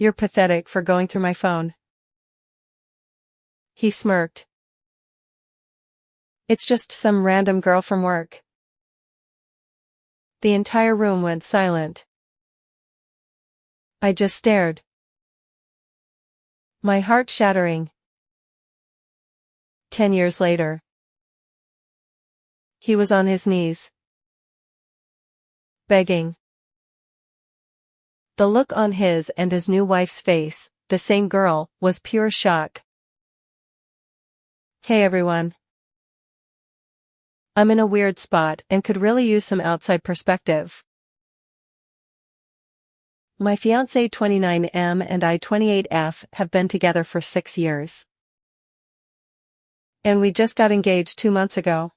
You're pathetic for going through my phone. He smirked. It's just some random girl from work. The entire room went silent. I just stared. My heart shattering. 10 years later. He was on his knees. Begging. The look on his and his new wife's face, the same girl, was pure shock. Hey everyone. I'm in a weird spot and could really use some outside perspective. My fiancé 29M and I 28F have been together for 6 years. And we just got engaged 2 months ago.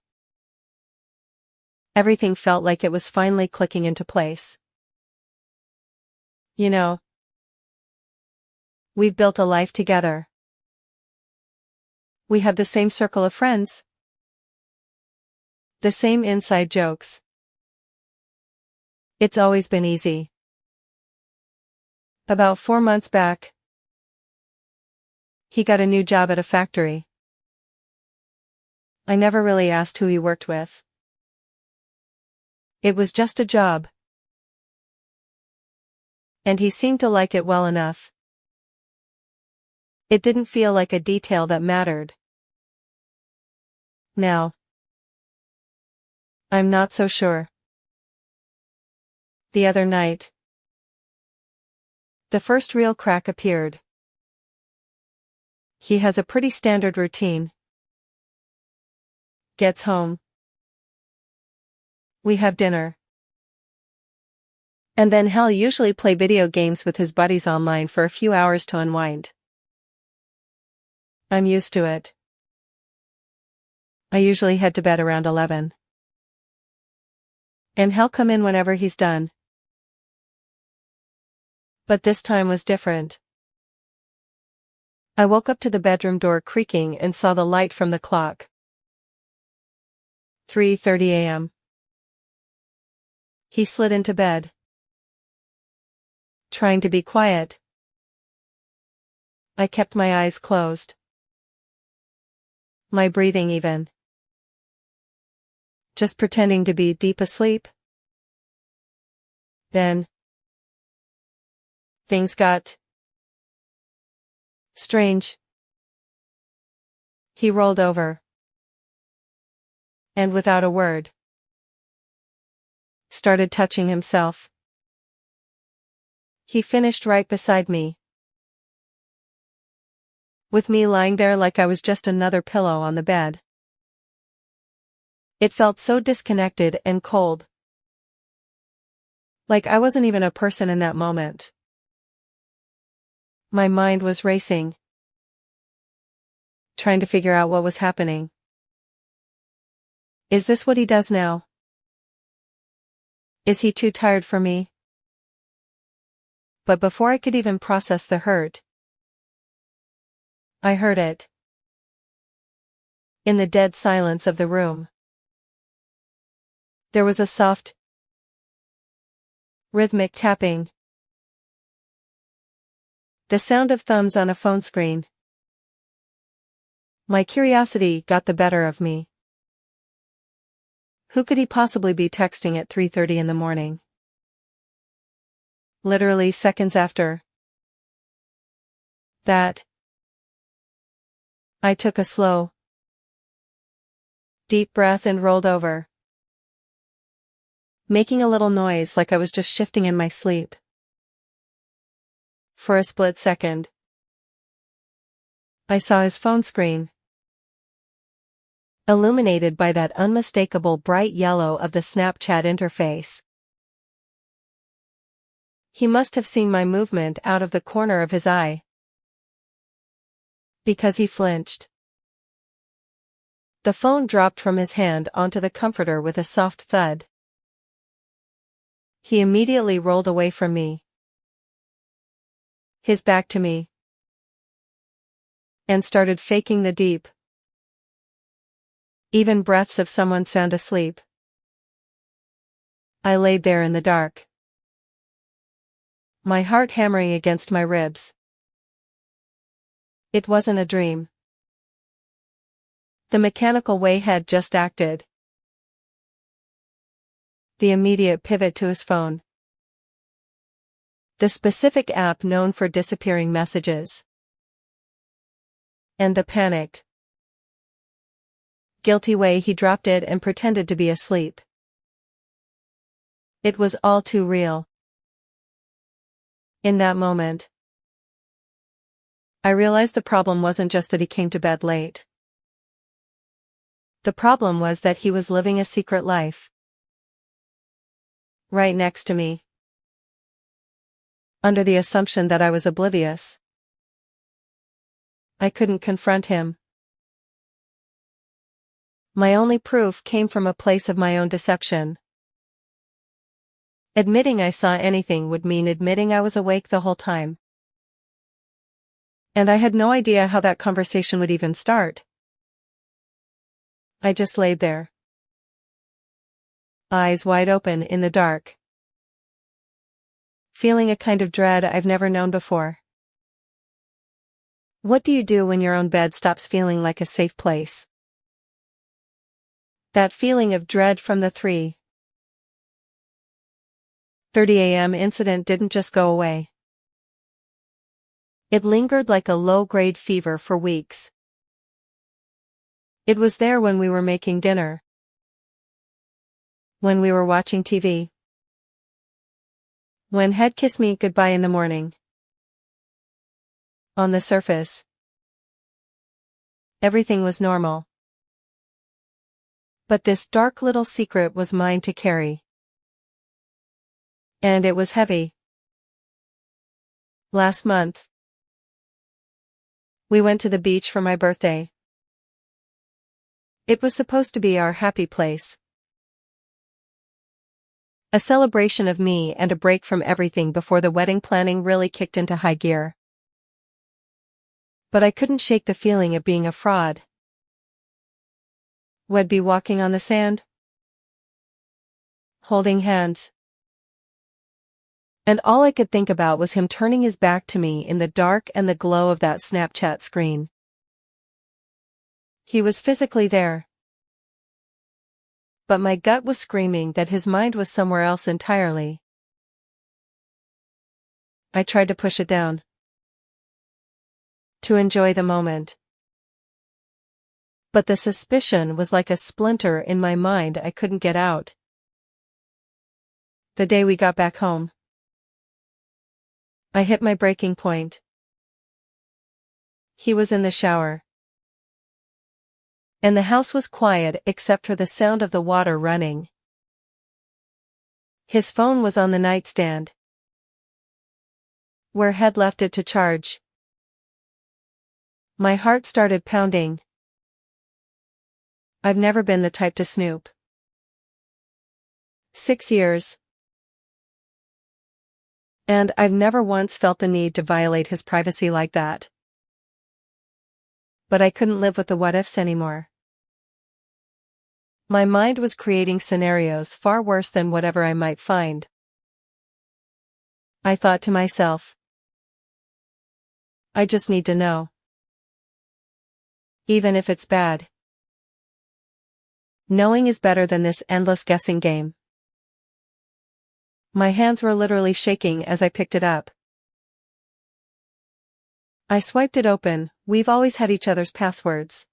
Everything felt like it was finally clicking into place. You know, we've built a life together. We have the same circle of friends. The same inside jokes. It's always been easy. About 4 months back, he got a new job at a factory. I never really asked who he worked with. It was just a job. And he seemed to like it well enough. It didn't feel like a detail that mattered. Now, I'm not so sure. The other night, the first real crack appeared. He has a pretty standard routine. Gets home. We have dinner. And then he'll usually play video games with his buddies online for a few hours to unwind. I'm used to it. I usually head to bed around 11. And he'll come in whenever he's done. But this time was different. I woke up to the bedroom door creaking and saw the light from the clock. 3:30 a.m. He slid into bed. Trying to be quiet. I kept my eyes closed. My breathing even. Just pretending to be deep asleep. Then, things got strange. He rolled over. And without a word, started touching himself. He finished right beside me, with me lying there like I was just another pillow on the bed. It felt so disconnected and cold. Like I wasn't even a person in that moment. My mind was racing, trying to figure out what was happening. Is this what he does now? Is he too tired for me? But before I could even process the hurt, I heard it. In the dead silence of the room, there was a soft, rhythmic tapping. The sound of thumbs on a phone screen. My curiosity got the better of me. Who could he possibly be texting at 3:30 in the morning? Literally seconds after that, I took a slow, deep breath and rolled over, making a little noise like I was just shifting in my sleep. For a split second, I saw his phone screen, illuminated by that unmistakable bright yellow of the Snapchat interface. He must have seen my movement out of the corner of his eye, because he flinched. The phone dropped from his hand onto the comforter with a soft thud. He immediately rolled away from me, his back to me, and started faking the deep, even breaths of someone sound asleep. I laid there in the dark, my heart hammering against my ribs. It wasn't a dream. The mechanical way had just acted. The immediate pivot to his phone. The specific app known for disappearing messages. And the panicked, guilty way he dropped it and pretended to be asleep. It was all too real. In that moment, I realized the problem wasn't just that he came to bed late. The problem was that he was living a secret life. Right next to me. Under the assumption that I was oblivious. I couldn't confront him. My only proof came from a place of my own deception. Admitting I saw anything would mean admitting I was awake the whole time. And I had no idea how that conversation would even start. I just laid there. Eyes wide open in the dark. Feeling a kind of dread I've never known before. What do you do when your own bed stops feeling like a safe place? That feeling of dread from the 3:30 a.m. incident didn't just go away. It lingered like a low-grade fever for weeks. It was there when we were making dinner. When we were watching TV. When he'd kissed me goodbye in the morning. On the surface, everything was normal. But this dark little secret was mine to carry. And it was heavy. Last month, we went to the beach for my birthday. It was supposed to be our happy place. A celebration of me and a break from everything before the wedding planning really kicked into high gear. But I couldn't shake the feeling of being a fraud. We'd be walking on the sand, holding hands. And all I could think about was him turning his back to me in the dark and the glow of that Snapchat screen. He was physically there. But my gut was screaming that his mind was somewhere else entirely. I tried to push it down. To enjoy the moment. But the suspicion was like a splinter in my mind I couldn't get out. The day we got back home, I hit my breaking point. He was in the shower. And the house was quiet except for the sound of the water running. His phone was on the nightstand, where he'd left it to charge. My heart started pounding. I've never been the type to snoop. 6 years. And I've never once felt the need to violate his privacy like that. But I couldn't live with the what-ifs anymore. My mind was creating scenarios far worse than whatever I might find. I thought to myself, I just need to know. Even if it's bad. Knowing is better than this endless guessing game. My hands were literally shaking as I picked it up. I swiped it open. We've always had each other's passwords.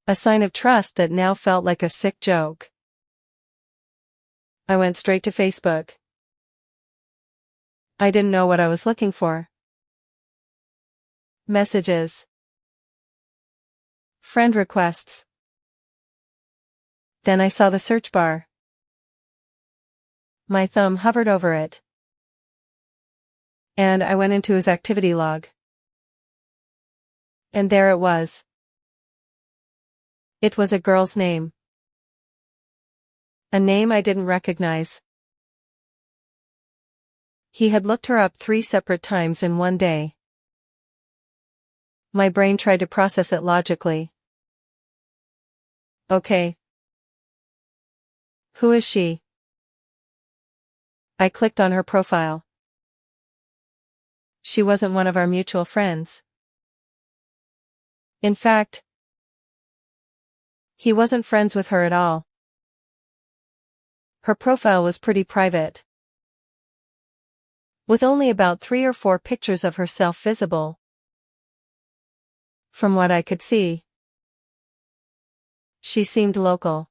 A sign of trust that now felt like a sick joke. I went straight to Facebook. I didn't know what I was looking for. Messages. Friend requests. Then I saw the search bar. My thumb hovered over it. And I went into his activity log. And there it was. It was a girl's name. A name I didn't recognize. He had looked her up 3 separate times in one day. My brain tried to process it logically. Okay. Who is she? I clicked on her profile. She wasn't one of our mutual friends. In fact, he wasn't friends with her at all. Her profile was pretty private, with only about 3 or 4 pictures of herself visible. From what I could see, she seemed local.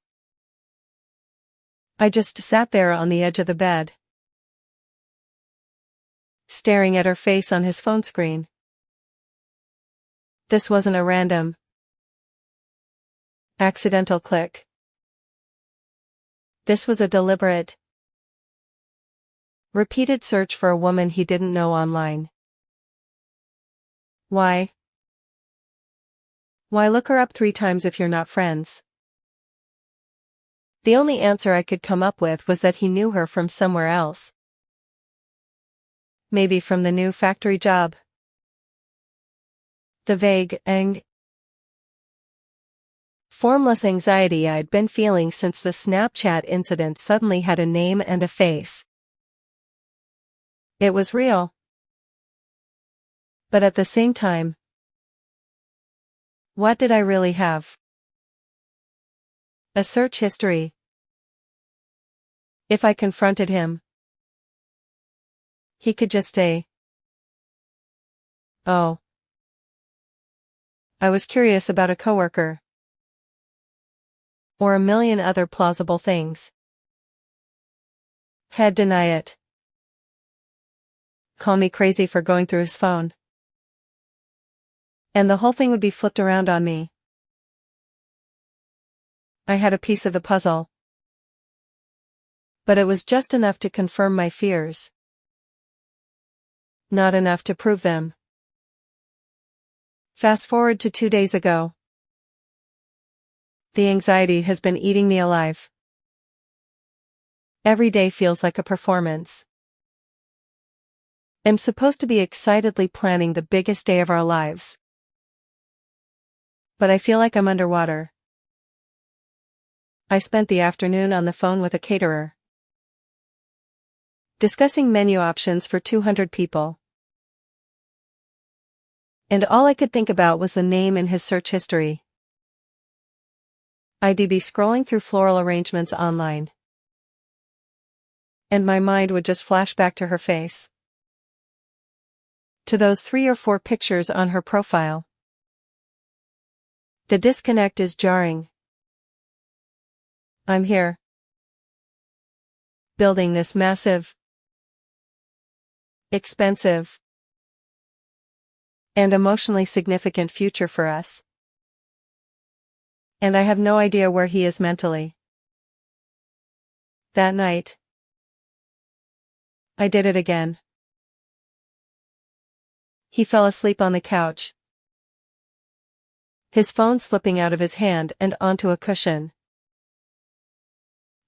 I just sat there on the edge of the bed, staring at her face on his phone screen. This wasn't a random, accidental click. This was a deliberate, repeated search for a woman he didn't know online. Why? Why look her up 3 times if you're not friends? The only answer I could come up with was that he knew her from somewhere else. Maybe from the new factory job. The vague, formless anxiety I'd been feeling since the Snapchat incident suddenly had a name and a face. It was real. But at the same time, what did I really have? A search history. If I confronted him, he could just say, "Oh, I was curious about a coworker." Or a million other plausible things. He'd deny it. Call me crazy for going through his phone. And the whole thing would be flipped around on me. I had a piece of the puzzle. But it was just enough to confirm my fears. Not enough to prove them. Fast forward to 2 days ago. The anxiety has been eating me alive. Every day feels like a performance. I'm supposed to be excitedly planning the biggest day of our lives. But I feel like I'm underwater. I spent the afternoon on the phone with a caterer, discussing menu options for 200 people. And all I could think about was the name in his search history. I'd be scrolling through floral arrangements online, and my mind would just flash back to her face. To those 3 or 4 pictures on her profile. The disconnect is jarring. I'm here, building this massive, expensive, and emotionally significant future for us. And I have no idea where he is mentally. That night, I did it again. He fell asleep on the couch, his phone slipping out of his hand and onto a cushion.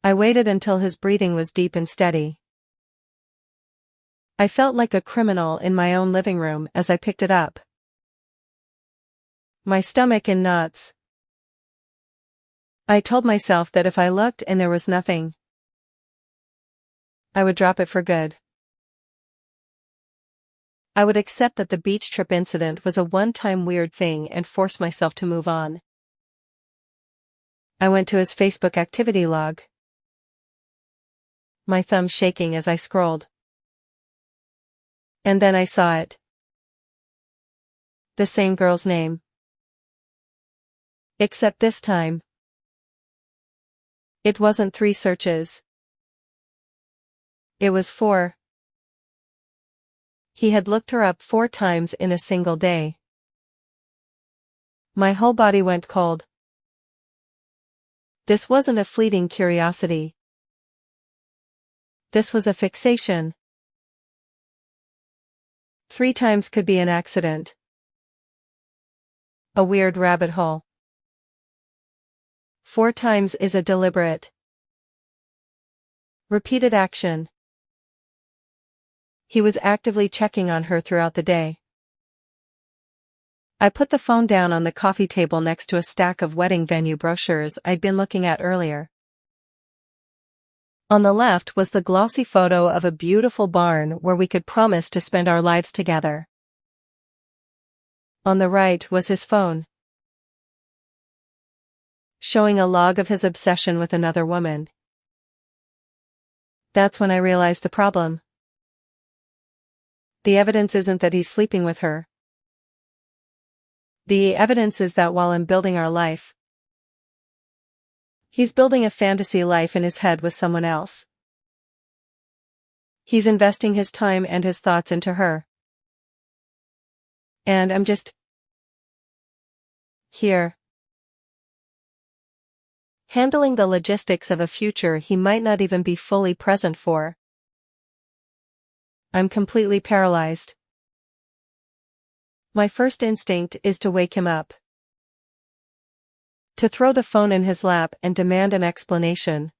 I waited until his breathing was deep and steady. I felt like a criminal in my own living room as I picked it up, my stomach in knots. I told myself that if I looked and there was nothing, I would drop it for good. I would accept that the beach trip incident was a one-time weird thing and force myself to move on. I went to his Facebook activity log, my thumb shaking as I scrolled. And then I saw it. The same girl's name. Except this time, it wasn't 3 searches. It was 4. He had looked her up 4 times in a single day. My whole body went cold. This wasn't a fleeting curiosity. This was a fixation. 3 times could be an accident. A weird rabbit hole. 4 times is a deliberate, repeated action. He was actively checking on her throughout the day. I put the phone down on the coffee table next to a stack of wedding venue brochures I'd been looking at earlier. On the left was the glossy photo of a beautiful barn where we could promise to spend our lives together. On the right was his phone, showing a log of his obsession with another woman. That's when I realized the problem. The evidence isn't that he's sleeping with her. The evidence is that while I'm building our life, he's building a fantasy life in his head with someone else. He's investing his time and his thoughts into her. And I'm just here, handling the logistics of a future he might not even be fully present for. I'm completely paralyzed. My first instinct is to wake him up, to throw the phone in his lap and demand an explanation.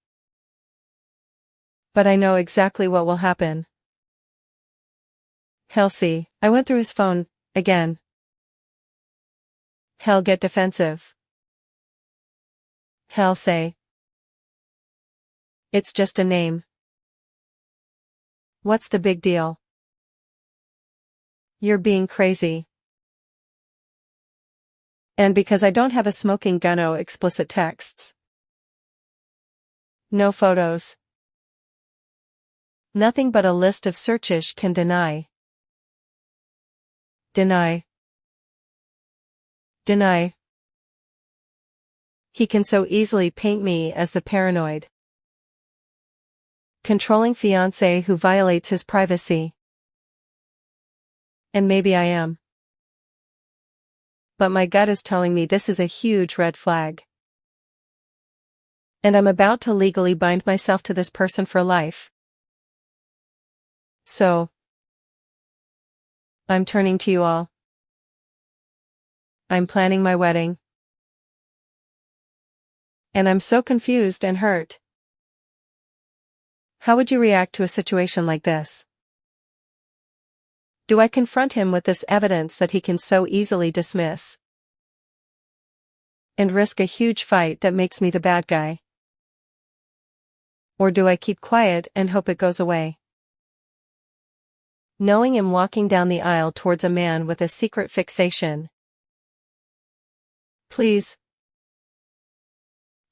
But I know exactly what will happen. He'll see I went through his phone again. He'll get defensive. He'll say, "It's just a name. What's the big deal? You're being crazy." And because I don't have a smoking gun, no explicit texts. No photos. Nothing but a list of searches can deny. Deny. Deny. He can so easily paint me as the paranoid, controlling fiancé who violates his privacy. And maybe I am. But my gut is telling me this is a huge red flag. And I'm about to legally bind myself to this person for life. So, I'm turning to you all. I'm planning my wedding. And I'm so confused and hurt. How would you react to a situation like this? Do I confront him with this evidence that he can so easily dismiss, and risk a huge fight that makes me the bad guy? Or do I keep quiet and hope it goes away? Knowing him walking down the aisle towards a man with a secret fixation. Please,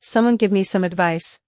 someone give me some advice.